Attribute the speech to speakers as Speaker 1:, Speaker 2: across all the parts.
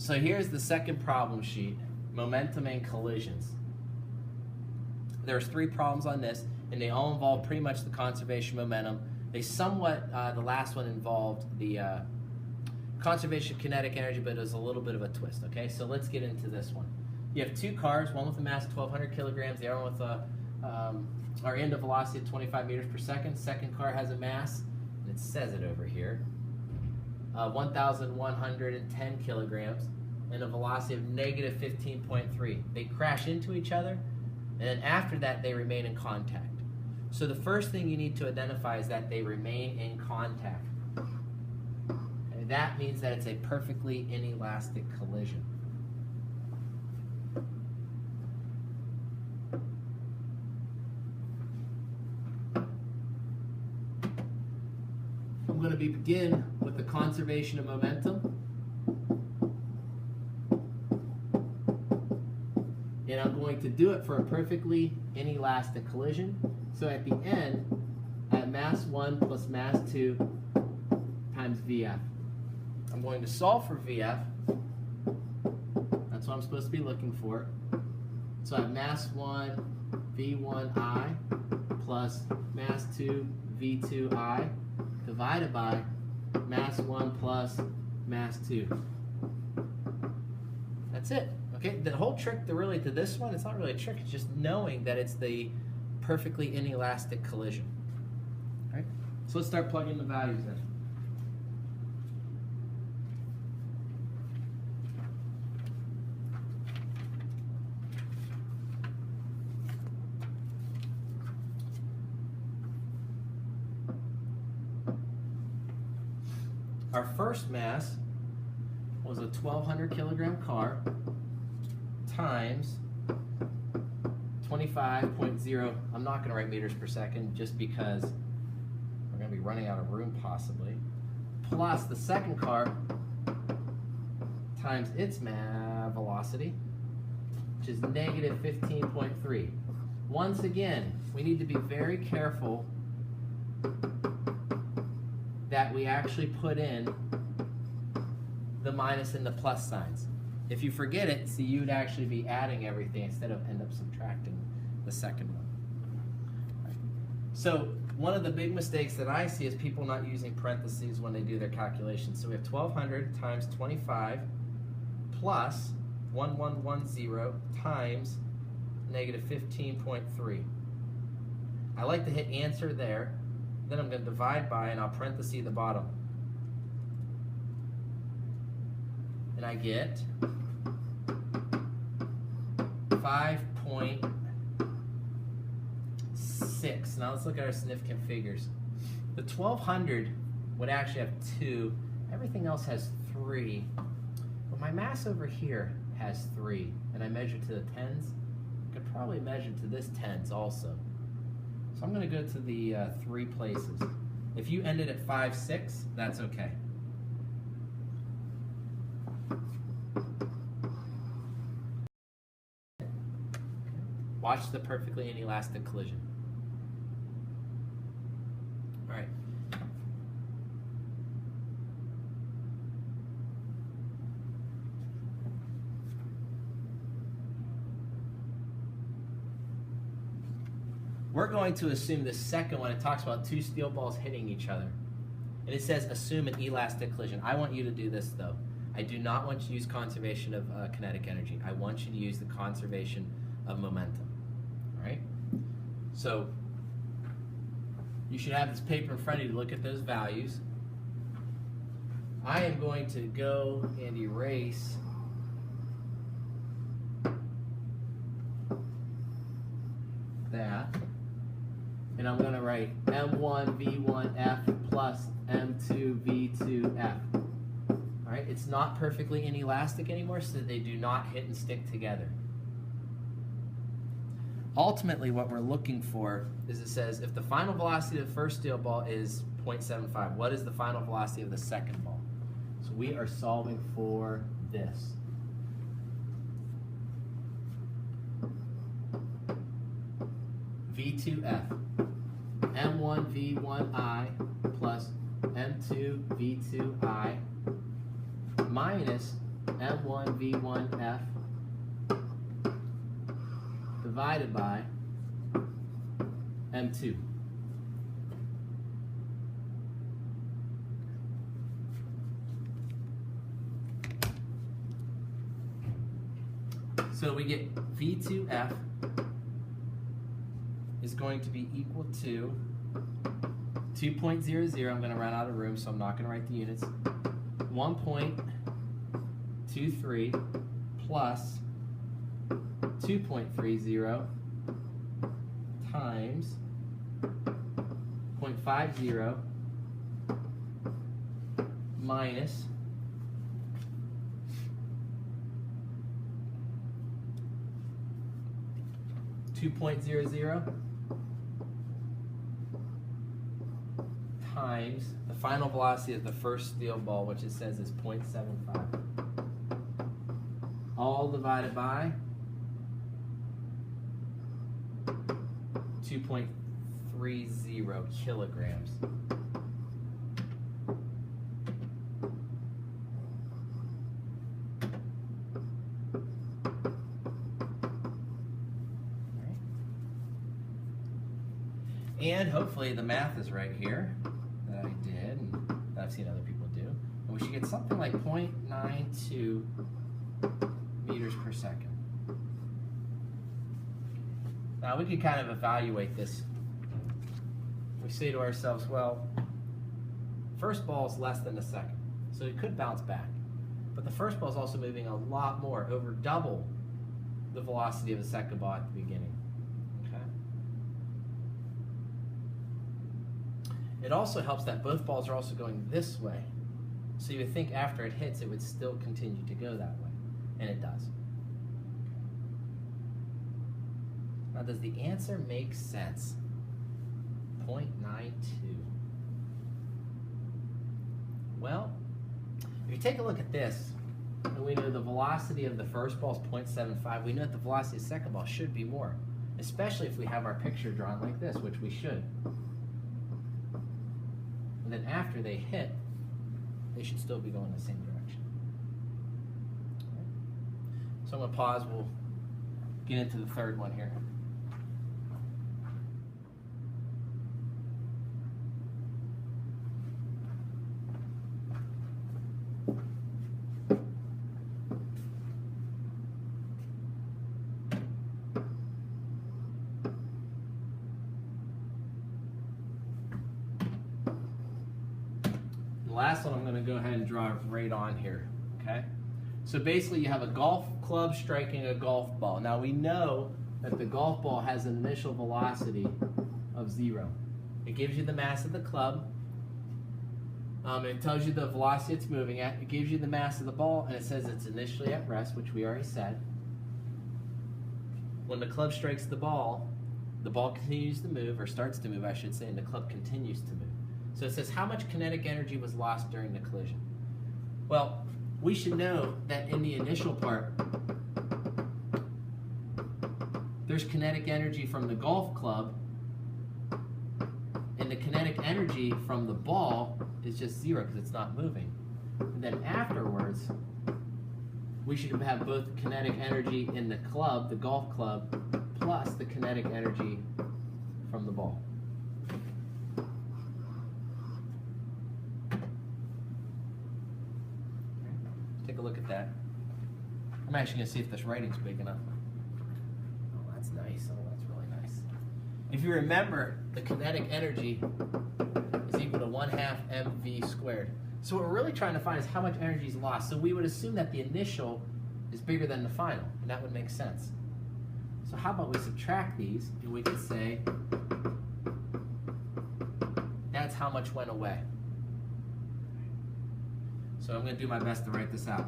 Speaker 1: So here's the second problem sheet, momentum and collisions. There's 3 problems on this, and they all involve pretty much the conservation of momentum. They somewhat, the last one involved the conservation of kinetic energy, but it was a little bit of a twist, okay? So let's get into this one. You have 2 cars, one with a mass of 1,200 kilograms, the other one with our end of velocity of 25 meters per second. Second car has a mass, and it says it over here, 1,110 kilograms and a velocity of negative 15.3. They crash into each other, and then after that they remain in contact. So the first thing you need to identify is that they remain in contact. And that means that it's a perfectly inelastic collision. I'm going to begin with the conservation of momentum. And I'm going to do it for a perfectly inelastic collision. So at the end, I have mass 1 plus mass 2 times VF. I'm going to solve for VF. That's what I'm supposed to be looking for. So I have mass 1 V1I plus mass 2 V2I divided by mass 1 plus mass 2. That's it. Okay, the whole trick to this one, it's not really a trick, it's just knowing that it's the perfectly inelastic collision. All right, so let's start plugging the values in. Our first mass was a 1,200 kilogram car times 25.0, I'm not going to write meters per second just because we're going to be running out of room possibly, plus the second car times its velocity, which is negative 15.3. Once again, we need to be very careful that we actually put in the minus and the plus signs. If you forget it, see, you'd actually be adding everything instead of end up subtracting the second one. Right. So one of the big mistakes that I see is people not using parentheses when they do their calculations. So we have 1,200 times 25 plus 1110 times negative 15.3. I like to hit answer there. Then I'm going to divide by, and I'll parentheses the bottom. And I get 5.6. Now let's look at our significant figures. The 1,200 would actually have 2. Everything else has 3. But my mass over here has 3. And I measure to the tens. I could probably measure to this tens also. So I'm going to go to the 3 places. If you ended at 5.6, that's okay. Watch the perfectly inelastic collision. All right. We're going to assume the second one, it talks about 2 steel balls hitting each other. And it says assume an elastic collision. I want you to do this though. I do not want you to use conservation of kinetic energy. I want you to use the conservation of momentum. All right? So you should have this paper in front of you to look at those values. I am going to go and erase that. And I'm going to write M1V1F plus M2V2F. All right, it's not perfectly inelastic anymore, so they do not hit and stick together. Ultimately, what we're looking for is it says if the final velocity of the first steel ball is 0.75, what is the final velocity of the second ball? So we are solving for this. V2F, M1V1I plus M2V2I minus m1 v1 f divided by m2. So we get v2f is going to be equal to 2.00. I'm going to run out of room, so I'm not going to write the units. 1.23 plus 2.30 times 0.50 minus 2.00 times the final velocity of the first steel ball, which it says is 0.75. All divided by 2.30 kilograms. And hopefully the math is right here that I did and that I've seen other people do. And we should get something like 0.92 meters per second. Now we could kind of evaluate this. We say to ourselves, well, first ball is less than the second, so it could bounce back. But the first ball is also moving a lot more, over double the velocity of the second ball at the beginning. It also helps that both balls are also going this way. So you would think after it hits, it would still continue to go that way. And it does. Now, does the answer make sense? 0.92. Well, if you take a look at this, and we know the velocity of the first ball is 0.75, we know that the velocity of the second ball should be more, especially if we have our picture drawn like this, which we should. And then after they hit, they should still be going the same direction. So I'm going to pause. We'll get into the third one here. Last one I'm going to go ahead and draw right on here, okay? So basically you have a golf club striking a golf ball. Now we know that the golf ball has an initial velocity of 0. It gives you the mass of the club, it tells you the velocity it's moving at, it gives you the mass of the ball, and it says it's initially at rest, which we already said. When the club strikes the ball continues to move, or starts to move I should say, and the club continues to move. So it says how much kinetic energy was lost during the collision. Well, we should know that in the initial part, there's kinetic energy from the golf club, and the kinetic energy from the ball is just 0 because it's not moving. And then afterwards, we should have both kinetic energy in the club, the golf club, plus the kinetic energy from the ball. Take a look at that. I'm actually going to see if this writing's big enough. Oh, that's nice. Oh, that's really nice. If you remember, the kinetic energy is equal to 1/2 mv squared. So what we're really trying to find is how much energy is lost. So we would assume that the initial is bigger than the final, and that would make sense. So how about we subtract these, and we could say that's how much went away. So I'm going to do my best to write this out.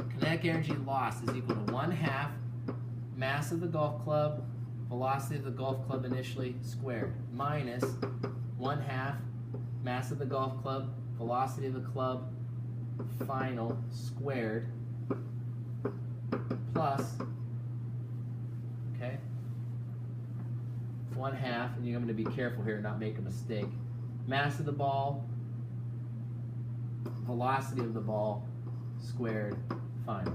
Speaker 1: Kinetic energy lost is equal to 1/2 mass of the golf club, velocity of the golf club initially, squared, minus 1/2 mass of the golf club, velocity of the club, final, squared, plus, okay, 1/2, and you're going to be careful here and not make a mistake, mass of the ball, velocity of the ball, squared final.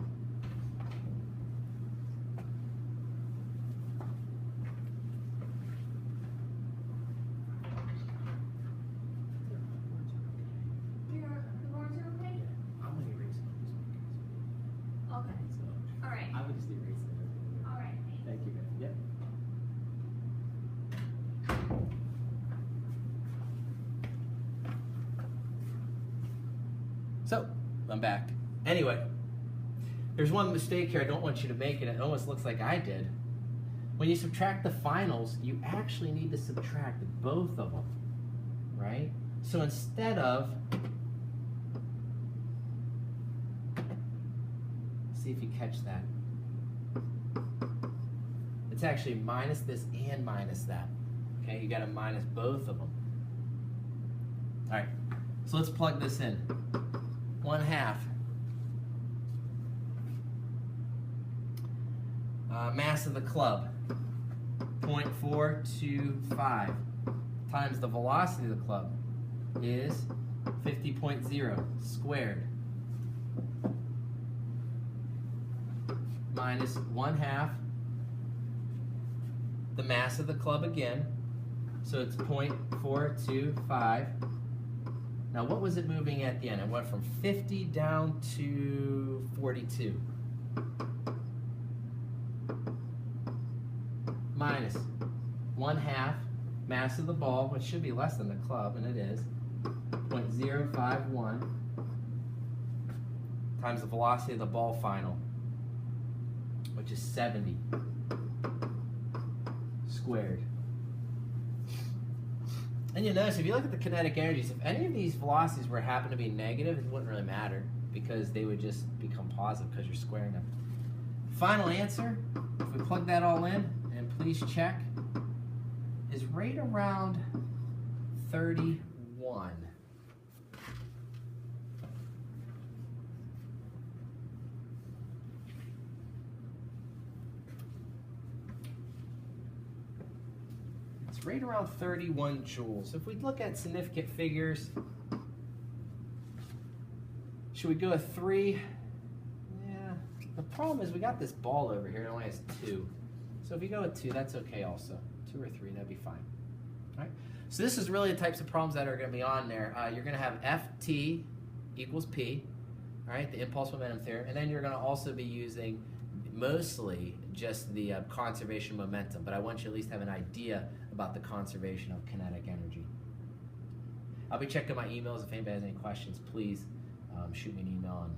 Speaker 2: The words are okay?
Speaker 1: I'm gonna erase it.
Speaker 2: Okay.
Speaker 1: So,
Speaker 2: All right.
Speaker 1: I would just erase it.
Speaker 2: All right.
Speaker 1: Thank you, guys. Yep. So, I'm back. Anyway, there's one mistake here I don't want you to make, and it almost looks like I did. When you subtract the finals, you actually need to subtract both of them, right? So instead of, see if you catch that. It's actually minus this and minus that. Okay, you gotta minus both of them. All right, so let's plug this in. 1/2 mass of the club, 0.425 times the velocity of the club is 50.0 squared minus 1/2 the mass of the club again, so it's 0.425. Now what was it moving at the end? It went from 50 down to 42. Minus 1/2 mass of the ball, which should be less than the club, and it is, 0.051 times the velocity of the ball final, which is 70 squared. And you'll notice if you look at the kinetic energies, if any of these velocities were happen to be negative, it wouldn't really matter because they would just become positive because you're squaring them. Final answer, if we plug that all in, and please check, is right around 31. It's right around 31 joules. If we look at significant figures, should we go with 3? Yeah. The problem is we got this ball over here. It only has 2. So if you go with 2, that's okay also. 2 or 3, that'd be fine. All right. So this is really the types of problems that are going to be on there. You're going to have Ft equals P, all right, the impulse momentum theorem, and then you're going to also be using mostly just the conservation momentum, but I want you to at least have an idea about the conservation of kinetic energy. I'll be checking my emails. If anybody has any questions, please shoot me an email and